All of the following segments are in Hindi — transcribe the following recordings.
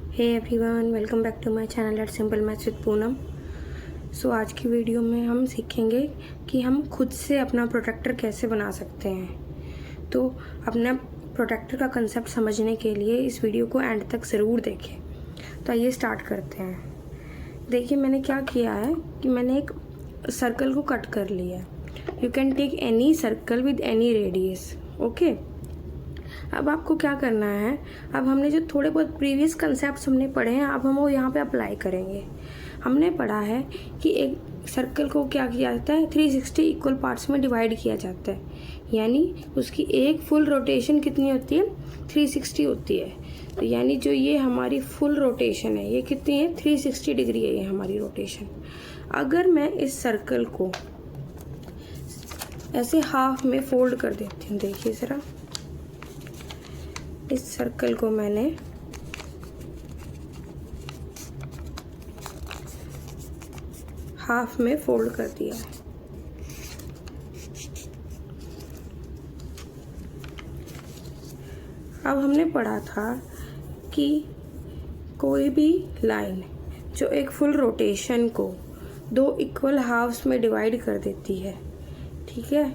Hey everyone, welcome back to my channel at simple maths with Poonam. So आज की वीडियो में हम सीखेंगे कि हम खुद से अपना प्रोटेक्टर कैसे बना सकते हैं। तो अपना प्रोटेक्टर का कंसेप्ट समझने के लिए इस वीडियो को एंड तक ज़रूर देखें। तो आइए स्टार्ट करते हैं। देखिए मैंने क्या किया है कि मैंने एक सर्कल को कट कर लिया है। You can take any circle with any radius. Okay, अब आपको क्या करना है, अब हमने जो थोड़े बहुत प्रीवियस कंसेप्ट्स हमने पढ़े हैं, अब हम वो यहाँ पे अप्लाई करेंगे। हमने पढ़ा है कि एक सर्कल को क्या किया जाता है, 360 इक्वल पार्ट्स में डिवाइड किया जाता है, यानी उसकी एक फुल रोटेशन कितनी होती है, 360 होती है। तो यानी जो ये हमारी फुल रोटेशन है ये कितनी है, 360 डिग्री है ये हमारी रोटेशन। अगर मैं इस सर्कल को ऐसे हाफ में फोल्ड कर देती हूँ, देखिए ज़रा, इस सर्कल को मैंने हाफ में फोल्ड कर दिया है। अब हमने पढ़ा था कि कोई भी लाइन जो एक फुल रोटेशन को दो इक्वल हाफ्स में डिवाइड कर देती है, ठीक है,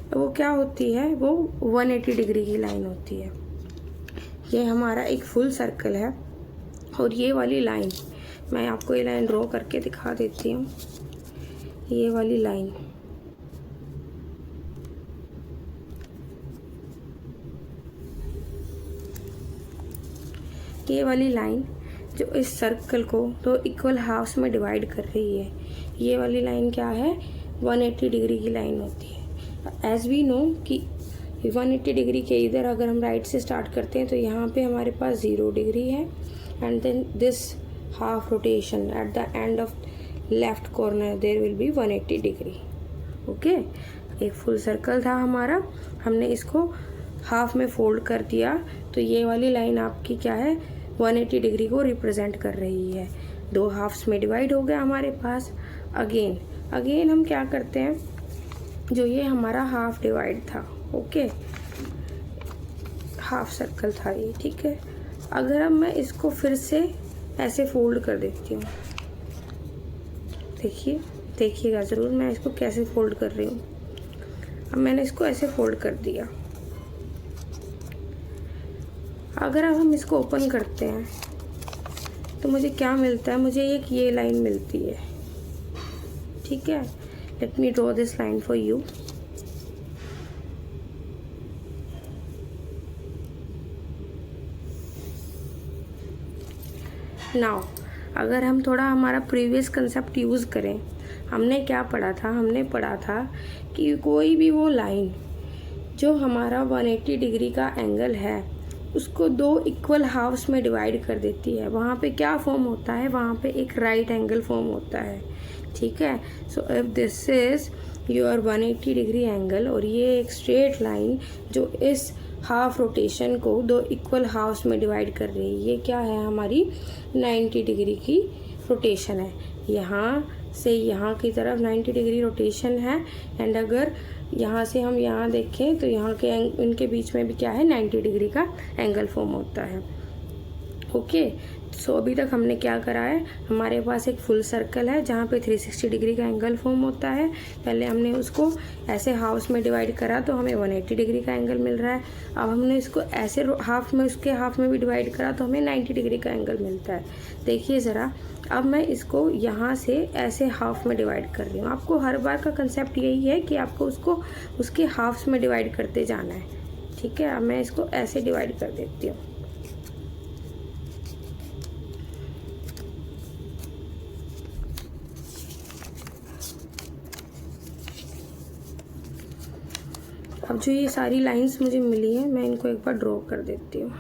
वो क्या होती है, वो 180 डिग्री की लाइन होती है। ये हमारा एक फुल सर्कल है और ये वाली लाइन, मैं आपको ये लाइन ड्रॉ करके दिखा देती हूँ। ये वाली लाइन, ये वाली लाइन जो इस सर्कल को दो इक्वल हाफ्स में डिवाइड कर रही है, ये वाली लाइन क्या है, 180 डिग्री की लाइन होती है। एज वी नो कि 180 डिग्री के इधर अगर हम राइट से स्टार्ट करते हैं तो यहाँ पे हमारे पास 0 डिग्री है, and then this half rotation at the end of left corner there will be 180 degree. Okay, एक फुल सर्कल था हमारा, हमने इसको हाफ में फोल्ड कर दिया, तो ये वाली लाइन आपकी क्या है, 180 डिग्री को रिप्रेजेंट कर रही है। दो हाफ्स में डिवाइड हो गया हमारे पास। अगेन हम क्या करते हैं, जो ये हमारा हाफ डिवाइड था, ओके, हाफ सर्कल था ये, ठीक है। अगर अब मैं इसको फिर से ऐसे फोल्ड कर देती हूँ, देखिएगा ज़रूर मैं इसको कैसे फोल्ड कर रही हूँ। अब मैंने इसको ऐसे फोल्ड कर दिया। अगर अब हम इसको ओपन करते हैं तो मुझे क्या मिलता है, मुझे एक ये लाइन मिलती है, ठीक है। Let me draw this line for you. Now अगर हम थोड़ा हमारा प्रीवियस कंसेप्ट यूज़ करें, हमने क्या पढ़ा था, हमने पढ़ा था कि कोई भी वो लाइन जो हमारा 180 डिग्री का एंगल है उसको दो इक्वल हाफ्स में डिवाइड कर देती है, वहाँ पे क्या फॉर्म होता है, वहाँ पे एक राइट एंगल फॉर्म होता है, ठीक है। So if this is your 180 degree angle और ये एक स्ट्रेट लाइन जो इस हाफ रोटेशन को दो इक्वल हाफ्स में डिवाइड कर रही है, ये क्या है, हमारी 90 डिग्री की रोटेशन है। यहाँ से यहाँ की तरफ 90 डिग्री रोटेशन है, एंड अगर यहाँ से हम यहाँ देखें तो यहाँ के इनके बीच में भी क्या है, 90 डिग्री का एंगल फॉर्म होता है। ओके, सो अभी तक हमने क्या करा है, हमारे पास एक फुल सर्कल है जहाँ पे 360 डिग्री का एंगल फॉर्म होता है। पहले हमने उसको ऐसे हाफ्स में डिवाइड करा तो हमें 180 डिग्री का एंगल मिल रहा है। अब हमने इसको ऐसे हाफ में, उसके हाफ में भी डिवाइड करा तो हमें 90 डिग्री का एंगल मिलता है। देखिए ज़रा, अब मैं इसको यहाँ से ऐसे हाफ में डिवाइड कर रही हूँ। आपको हर बार का कंसेप्ट यही है कि आपको उसको उसके हाफ्स में डिवाइड करते जाना है, ठीक है। अब मैं इसको ऐसे डिवाइड कर देती हूँ। अब जो ये सारी लाइंस मुझे मिली हैं, मैं इनको एक बार ड्रॉ कर देती हूँ।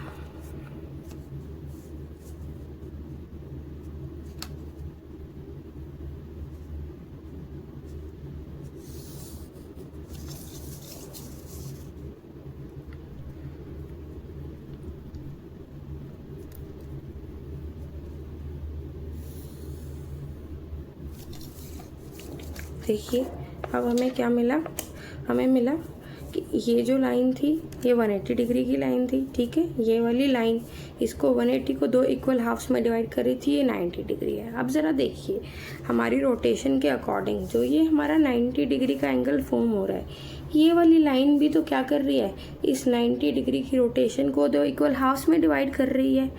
देखिए अब हमें क्या मिला, हमें मिला कि ये जो लाइन थी ये 180 डिग्री की लाइन थी, ठीक है। ये वाली लाइन इसको 180 को 2 इक्वल हाफ्स में डिवाइड कर रही थी, ये 90 डिग्री है। अब ज़रा देखिए हमारी रोटेशन के अकॉर्डिंग जो ये हमारा 90 डिग्री का एंगल फॉर्म हो रहा है, ये वाली लाइन भी तो क्या कर रही है, इस 90 डिग्री की रोटेशन को 2 इक्वल हाफ्स में डिवाइड कर रही है।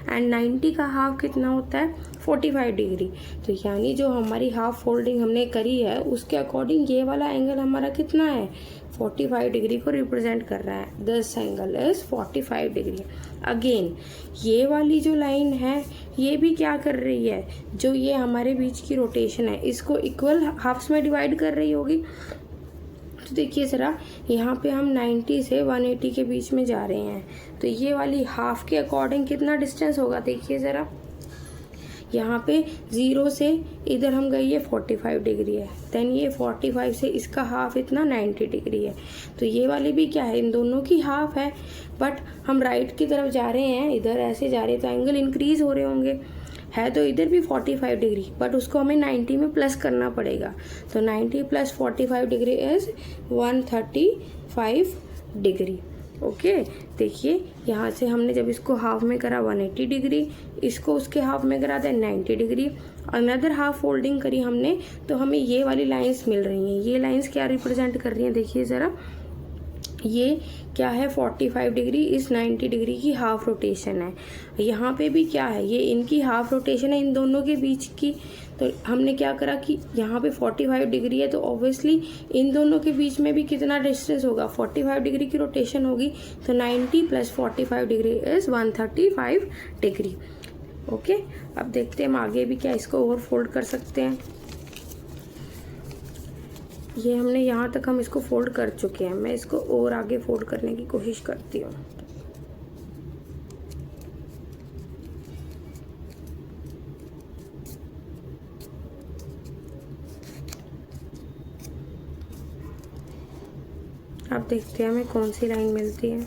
एंड 90 का हाफ कितना होता है, 45 डिग्री। तो यानी जो हमारी हाफ फोल्डिंग हमने करी है उसके अकॉर्डिंग ये वाला एंगल हमारा कितना है, 45 डिग्री को रिप्रेजेंट कर रहा है। This angle is 45 degree. Again ये वाली जो लाइन है ये भी क्या कर रही है, जो ये हमारे बीच की रोटेशन है इसको इक्वल हाफ्स में डिवाइड कर रही होगी। तो देखिए ज़रा यहाँ पे हम 90 से 180 के बीच में जा रहे हैं, तो ये वाली हाफ के अकॉर्डिंग कितना डिस्टेंस होगा, देखिए ज़रा यहाँ पे 0 से इधर हम गए, ये 45 डिग्री है, देन ये 45 से इसका हाफ इतना 90 डिग्री है। तो ये वाली भी क्या है, इन दोनों की हाफ है, बट हम राइट की तरफ जा रहे हैं, इधर ऐसे जा रहे हैं तो एंगल इंक्रीज हो रहे होंगे, है तो इधर भी 45 डिग्री, बट उसको हमें 90 में प्लस करना पड़ेगा। तो 90 + 45 डिग्री इज 135 डिग्री। ओके देखिए यहाँ से हमने जब इसको हाफ में करा 180 डिग्री, इसको उसके हाफ में करा दें 90 डिग्री, अनदर हाफ फोल्डिंग करी हमने, तो हमें ये वाली लाइंस मिल रही हैं। ये लाइंस क्या रिप्रेजेंट कर रही हैं, देखिए ज़रा ये क्या है, 45 डिग्री इस 90 डिग्री की हाफ रोटेशन है। यहाँ पे भी क्या है, ये इनकी हाफ रोटेशन है इन दोनों के बीच की। तो हमने क्या करा कि यहाँ पे 45 डिग्री है, तो ऑब्वियसली इन दोनों के बीच में भी कितना डिस्टेंस होगा, 45 डिग्री की रोटेशन होगी। तो 90 + 45 डिग्री इज 135 डिग्री। ओके अब देखते हैं हम आगे भी क्या इसको और फोल्ड कर सकते हैं। ये हमने यहाँ तक हम इसको फोल्ड कर चुके हैं, मैं इसको और आगे फोल्ड करने की कोशिश करती हूँ। अब देखते हैं हमें कौन सी लाइन मिलती है।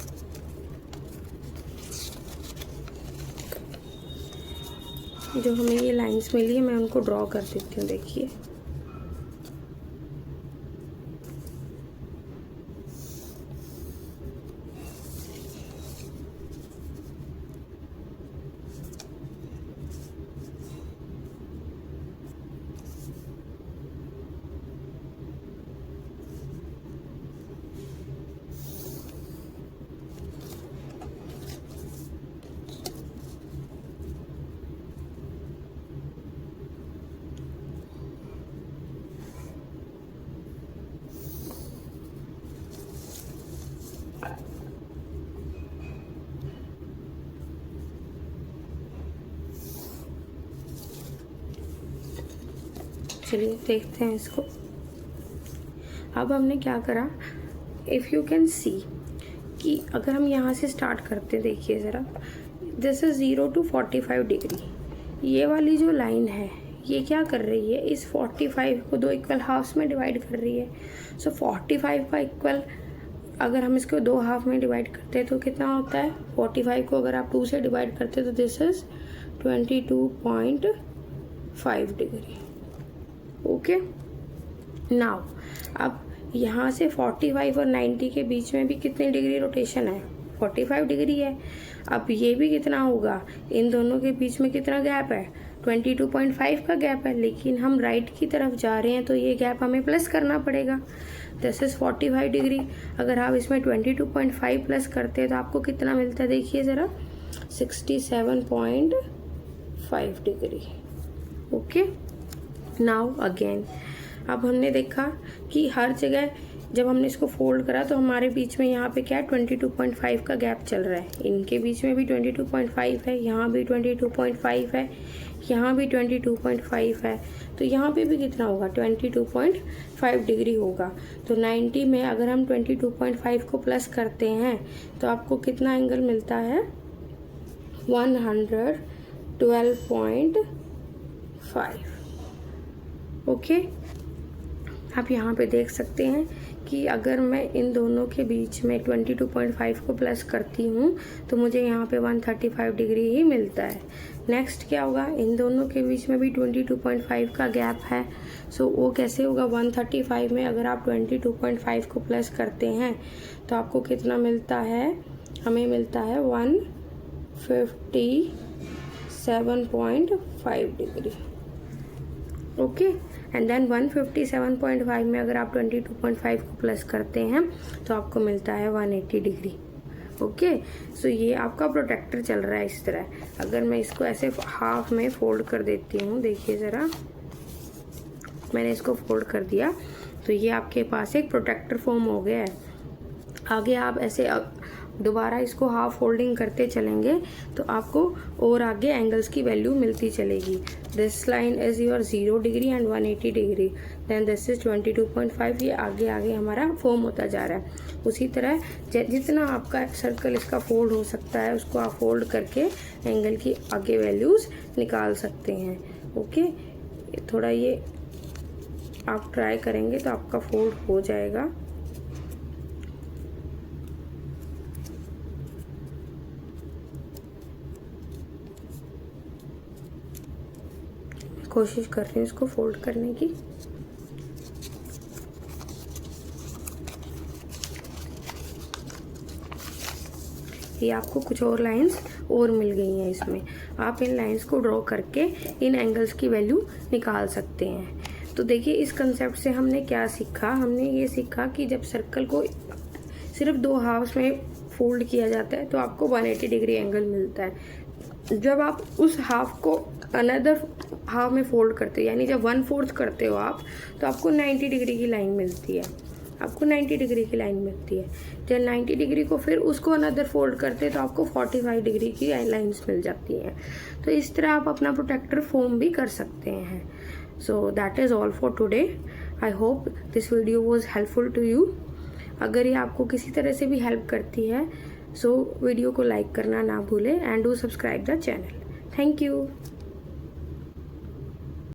जो हमें ये लाइंस मिली है मैं उनको ड्रॉ कर देती हूँ। देखिए चलिए देखते हैं इसको। अब हमने क्या करा, इफ़ यू कैन सी कि अगर हम यहाँ से स्टार्ट करते, देखिए ज़रा दिस इज़ 0 to 45 डिग्री। ये वाली जो लाइन है ये क्या कर रही है, इस 45 को 2 इक्वल हाफ्स में डिवाइड कर रही है। सो 45 का इक्वल अगर हम इसको 2 हाफ में डिवाइड करते हैं तो कितना होता है, 45 को अगर आप 2 से डिवाइड करते हैं तो this is 22.5 degree. Okay now अब यहाँ से 45 और 90 के बीच में भी कितनी डिग्री रोटेशन है, 45 डिग्री है। अब ये भी कितना होगा, इन दोनों के बीच में कितना गैप है, 22.5 का गैप है, लेकिन हम राइट की तरफ जा रहे हैं तो ये गैप हमें प्लस करना पड़ेगा। दिस इज़ 45 डिग्री, अगर आप इसमें 22.5 प्लस करते हैं तो आपको कितना मिलता है, देखिए ज़रा 67.5 डिग्री। ओके नाउ अगेन अब हमने देखा कि हर जगह जब हमने इसको फोल्ड करा तो हमारे बीच में यहाँ पे क्या है, 22.5 का गैप चल रहा है। इनके बीच में भी 22.5 है, यहाँ भी 22.5 है, यहाँ भी 22.5 है, तो यहाँ पे भी कितना होगा, 22.5 डिग्री होगा। तो 90 में अगर हम 22.5 को प्लस करते हैं तो आपको कितना एंगल मिलता है, 112.5। ओके आप यहाँ पे देख सकते हैं कि अगर मैं इन दोनों के बीच में 22.5 को प्लस करती हूँ तो मुझे यहाँ पे 135 डिग्री ही मिलता है। नेक्स्ट क्या होगा, इन दोनों के बीच में भी 22.5 का गैप है, सो वो कैसे होगा, 135 में अगर आप 22.5 को प्लस करते हैं तो आपको कितना मिलता है, हमें मिलता है 57.5 डिग्री। ओके, एंड देन 157.5 में अगर आप 22.5 को प्लस करते हैं तो आपको मिलता है 180 डिग्री। ओके, सो ये आपका प्रोटेक्टर चल रहा है इस तरह। अगर मैं इसको ऐसे हाफ में फोल्ड कर देती हूँ, देखिए ज़रा, मैंने इसको फोल्ड कर दिया तो ये आपके पास एक प्रोटेक्टर फॉर्म हो गया है। आगे आप ऐसे दोबारा इसको हाफ फोल्डिंग करते चलेंगे तो आपको और आगे एंगल्स की वैल्यू मिलती चलेगी। This line is your 0 degree and 180 degree, then this is 22.5। ये आगे आगे हमारा फॉर्म होता जा रहा है। उसी तरह जितना आपका सर्कल इसका फोल्ड हो सकता है उसको आप फोल्ड करके एंगल की आगे वैल्यूज़ निकाल सकते हैं। ओके, थोड़ा ये आप ट्राई करेंगे तो आपका फोल्ड हो जाएगा। कोशिश कर रही हूँ इसको फोल्ड करने की। ये आपको कुछ और लाइंस और मिल गई हैं इसमें। आप इन लाइंस को ड्रॉ करके इन एंगल्स की वैल्यू निकाल सकते हैं। तो देखिए इस कंसेप्ट से हमने क्या सीखा। हमने ये सीखा कि जब सर्कल को सिर्फ 2 हाफ्स में फोल्ड किया जाता है तो आपको 180 डिग्री एंगल मिलता है। जब आप उस हाफ को अनदर हाफ में फोल्ड करते हो, यानी जब 1/4 करते हो आप, तो आपको 90 डिग्री की लाइन मिलती है। आपको 90 डिग्री की लाइन मिलती है। जब 90 डिग्री को फिर उसको अनदर फोल्ड करते हैं तो आपको 45 डिग्री की लाइंस मिल जाती हैं। तो इस तरह आप अपना प्रोटेक्टर फॉर्म भी कर सकते हैं। So that is all for today. I hope this video was helpful to you. अगर ये आपको किसी तरह से भी हेल्प करती है सो वीडियो को लाइक करना ना भूलें and do subscribe the channel. Thank you.